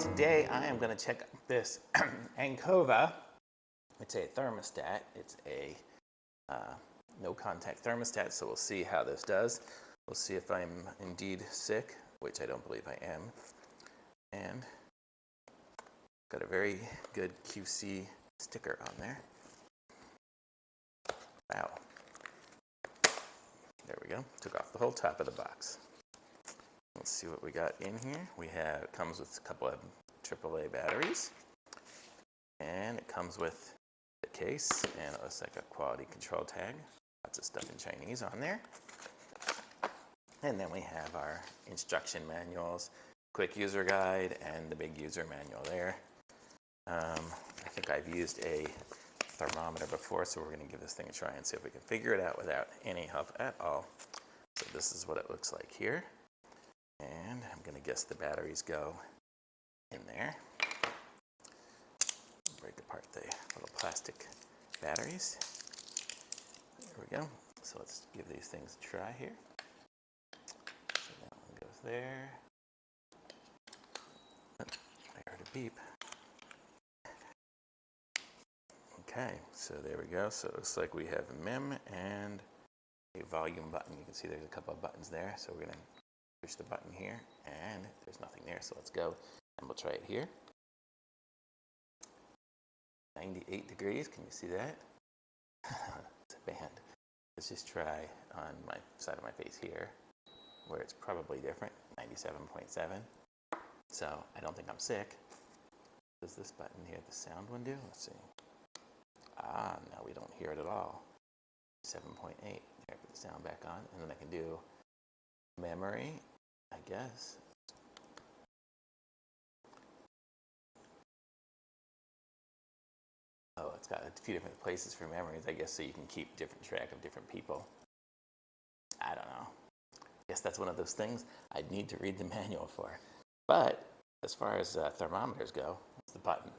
Today I am going to check this Ankova. It's a thermostat. It's a no contact thermostat, so we'll see how this does. We'll see if I'm indeed sick, which I don't believe I am. And got a very good QC sticker on there. Wow. There we go. Took off the whole top of the box. Let's see what we got in here. It comes with a couple of AAA batteries. And it comes with the case, and it looks like a quality control tag. Lots of stuff in Chinese on there. And then we have our instruction manuals, quick user guide, and the big user manual there. I think I've used a thermometer before, so we're going to give this thing a try and see if we can figure it out without any help at all. So this is what it looks like here. And I'm going to guess the batteries go in there. Break apart the little plastic batteries. There we go. So let's give these things a try here. So that one goes there. Oh, I heard a beep. Okay, so there we go. So it looks like we have a MEM and a volume button. You can see there's a couple of buttons there. So we're going to push the button here, and there's nothing there. So let's go, and we'll try it here. 98 degrees, can you see that? It's a band. Let's just try on my side of my face here, where it's probably different, 97.7. So I don't think I'm sick. Does this button here, the sound one do? Let's see. Ah, no, we don't hear it at all. 7.8. There, put the sound back on, and then I can do memory, I guess. Oh, it's got a few different places for memories, I guess, so you can keep different track of different people. I don't know. I guess that's one of those things I'd need to read the manual for. But as far as thermometers go, it's the button.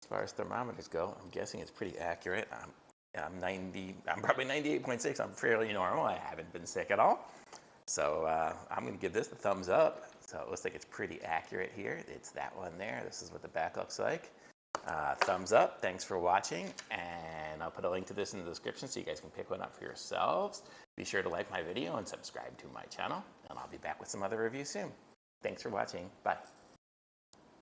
As far as thermometers go, I'm guessing it's pretty accurate. I'm probably 98.6. I'm fairly normal. I haven't been sick at all. So I'm going to give this the thumbs up. So it looks like it's pretty accurate here. It's that one there. This is what the back looks like. Thumbs up. Thanks for watching. And I'll put a link to this in the description so you guys can pick one up for yourselves. Be sure to like my video and subscribe to my channel. And I'll be back with some other reviews soon. Thanks for watching. Bye.